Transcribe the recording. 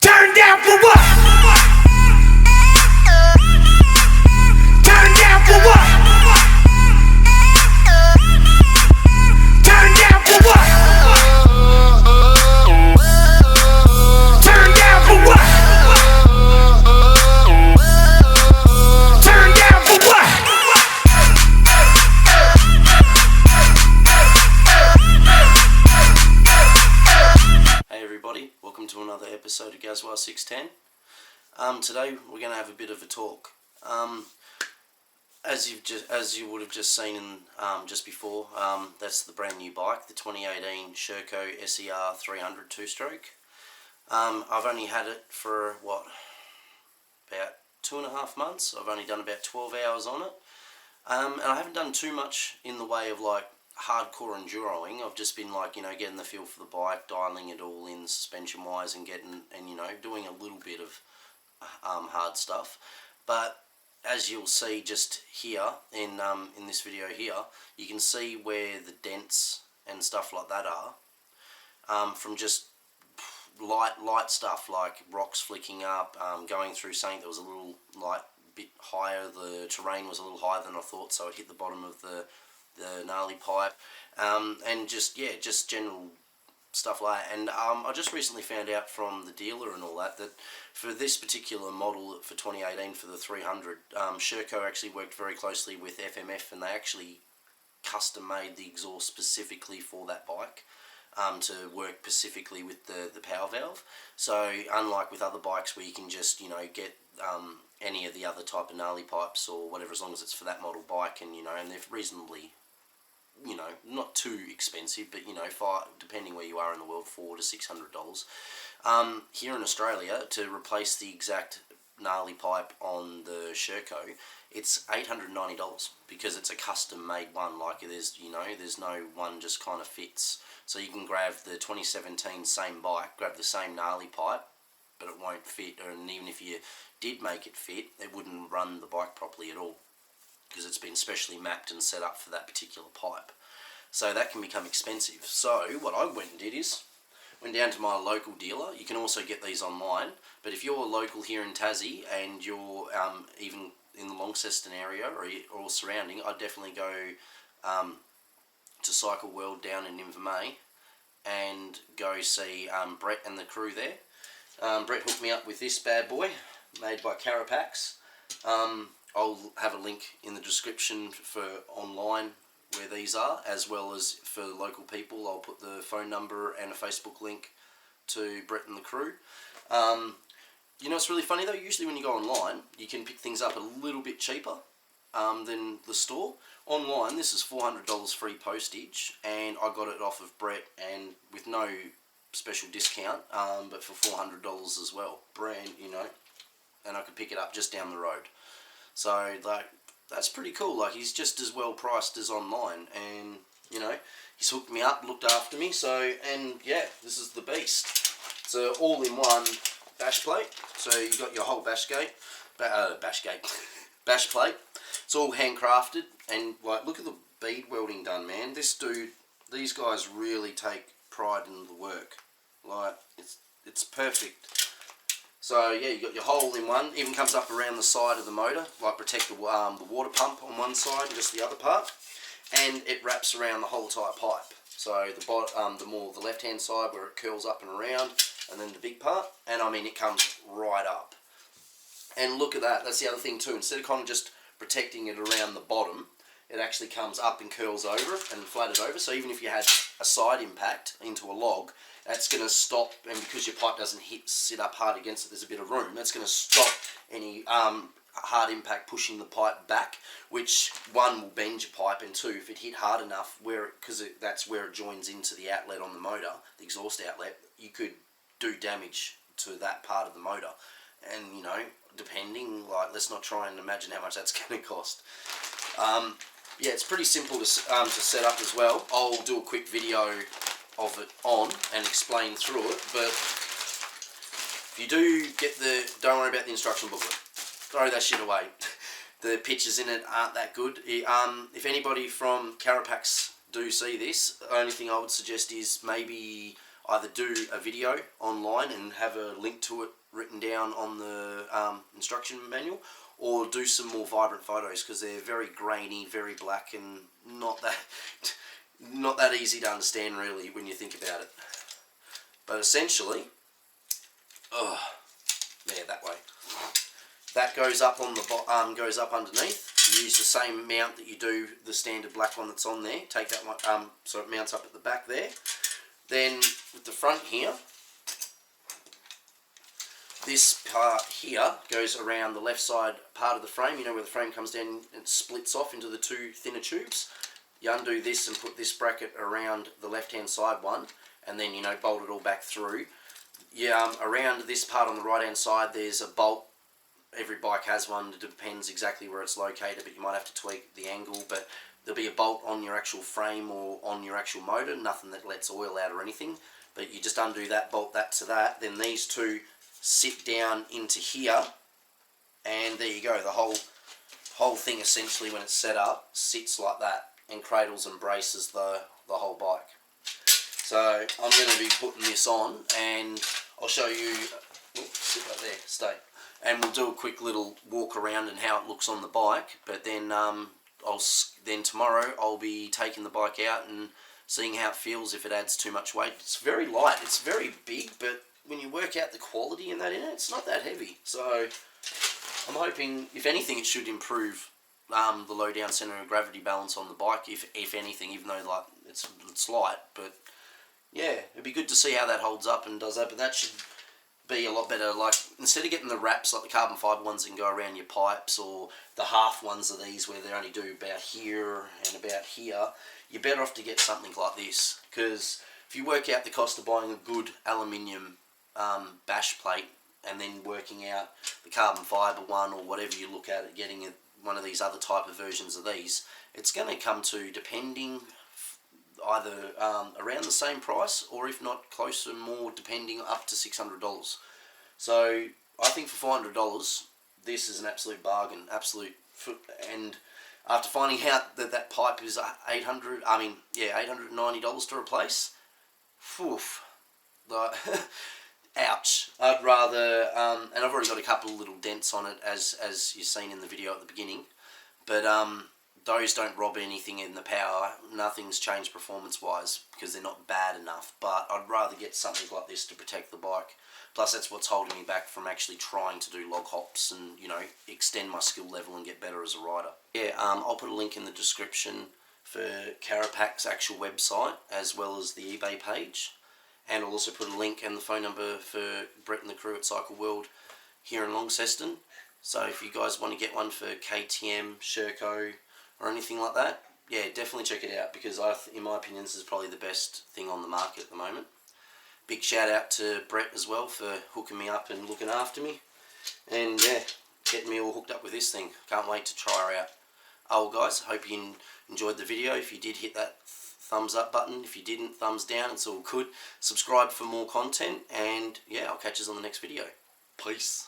Turn down for what? Turn down for what? Turn down for what? Turn down for what? Turn down for what? Hey everybody, welcome to another episode of Gazwa 610. Today we're going to have a bit of a talk. As you would have just seen in just before, that's the brand new bike, the 2018 Sherco SER 300 two-stroke. I've only had it for about 2.5 months. I've only done about 12 hours on it, and I haven't done too much in the way of like hardcore enduroing. I've just been getting the feel for the bike, dialing it all in suspension wise, and doing a little bit of hard stuff. But as you'll see just here in this video here, you can see where the dents and stuff like that are, from just light stuff like rocks flicking up, going through something that was a little bit higher. The terrain was a little higher than I thought, so it hit the bottom of the gnarly pipe, and just general stuff like that. And I just recently found out from the dealer and all that for this particular model for 2018 for the 300, Sherco actually worked very closely with FMF, and they actually custom made the exhaust specifically for that bike, to work specifically with the power valve. So unlike with other bikes where you can just get any of the other type of gnarly pipes or whatever, as long as it's for that model bike, and and they're reasonably not too expensive, but depending where you are in the world, $400 to $600. Here in Australia, to replace the exact gnarly pipe on the Sherco, it's $890 because it's a custom made one. Like there's no one just kind of fits. So you can grab the 2017 same bike, grab the same gnarly pipe, but it won't fit. And even if you did make it fit, it wouldn't run the bike properly at all, because it's been specially mapped and set up for that particular pipe. So that can become expensive. So what I went and did is went down to my local dealer. You can also get these online, but if you're local here in Tassie and you're even in the Launceston area or surrounding, I'd definitely go to Cycle World down in Invermay and go see Brett and the crew there. Brett hooked me up with this bad boy made by Carapaks. I'll have a link in the description for online where these are, as well as for local people. I'll put the phone number and a Facebook link to Brett and the crew. It's really funny though, usually when you go online, you can pick things up a little bit cheaper than the store. Online, this is $400 free postage, and I got it off of Brett, and with no special discount, but for $400 as well. Brand, and I could pick it up just down the road. So that's pretty cool. Like, he's just as well priced as online, and he's hooked me up, looked after me. So, and yeah, this is the beast. It's a all-in-one bash plate. So you got your whole bash plate. It's all handcrafted, and look at the bead welding done, man. These guys really take pride in the work. It's perfect. So yeah, you got your hole in one. Even comes up around the side of the motor, protect the water pump on one side and just the other part, and it wraps around the whole entire pipe. So the left hand side where it curls up and around, and then the big part, and it comes right up. And look at that. That's the other thing too. Instead of kind of just protecting it around the bottom, it actually comes up and curls over and flatted over. So even if you had a side impact into a log, that's going to stop, and because your pipe doesn't sit up hard against it, there's a bit of room, that's going to stop any hard impact pushing the pipe back, which one will bend your pipe, and two, if it hit hard enough, because that's where it joins into the outlet on the motor, the exhaust outlet, you could do damage to that part of the motor. And depending, let's not try and imagine how much that's going to cost. Yeah, it's pretty simple to set up as well. I'll do a quick video of it on and explain through it, but if you do get don't worry about the instruction booklet. Throw that shit away. The pictures in it aren't that good. If anybody from Carapaks do see this, the only thing I would suggest is maybe either do a video online and have a link to it written down on the instruction manual, or do some more vibrant photos, because they're very grainy, very black, and not that easy to understand really when you think about it. But essentially, that way. That goes up on the goes up underneath. You use the same mount that you do the standard black one that's on there. Take that one, so it mounts up at the back there. Then with the front here, this part here goes around the left side part of the frame. You know where the frame comes down and splits off into the two thinner tubes. You undo this and put this bracket around the left hand side one, and then bolt it all back through. Yeah, around this part on the right hand side there's a bolt. Every bike has one. It depends exactly where it's located, but you might have to tweak the angle. But there'll be a bolt on your actual frame or on your actual motor, nothing that lets oil out or anything. But you just undo that, bolt that to that. Then these two sit down into here, and there you go. The whole thing essentially, when it's set up, sits like that and cradles and braces the whole bike. So I'm going to be putting this on, and I'll show you. Oops, sit right there, stay. And we'll do a quick little walk around and how it looks on the bike. But then tomorrow I'll be taking the bike out and seeing how it feels, if it adds too much weight. It's very light, it's very big, but when you work out the quality in that it's not that heavy. So I'm hoping, if anything, it should improve the low down centre of gravity balance on the bike, if anything, even though like it's light. But yeah, it'd be good to see how that holds up and does that. But that should be a lot better. Like, instead of getting the wraps like the carbon fibre ones that can go around your pipes, or the half ones of these where they only do about here and about here, you're better off to get something like this. Because if you work out the cost of buying a good aluminium bash plate, and then working out the carbon fibre one, or whatever you look at it, getting one of these other type of versions of these, it's going to come to, depending, either around the same price, or if not closer, more, depending, up to $600. So I think for $400 this is an absolute bargain, and after finding out that pipe is $890 to replace, ouch. I'd rather, and I've already got a couple of little dents on it, as you've seen in the video at the beginning, but those don't rob anything in the power. Nothing's changed performance-wise because they're not bad enough, but I'd rather get something like this to protect the bike. Plus, that's what's holding me back from actually trying to do log hops and, extend my skill level and get better as a rider. Yeah, I'll put a link in the description for Carapaks' actual website, as well as the eBay page. And I'll also put a link and the phone number for Brett and the crew at Cycle World here in Launceston. So if you guys want to get one for KTM, Sherco, or anything like that, yeah, definitely check it out, because in my opinion, this is probably the best thing on the market at the moment. Big shout out to Brett as well for hooking me up and looking after me, and yeah, getting me all hooked up with this thing. Can't wait to try her out. Oh guys, hope you enjoyed the video. If you did, hit that thumbs up button. If you didn't, thumbs down. It's all good. Subscribe for more content, and yeah, I'll catch you on the next video. Peace.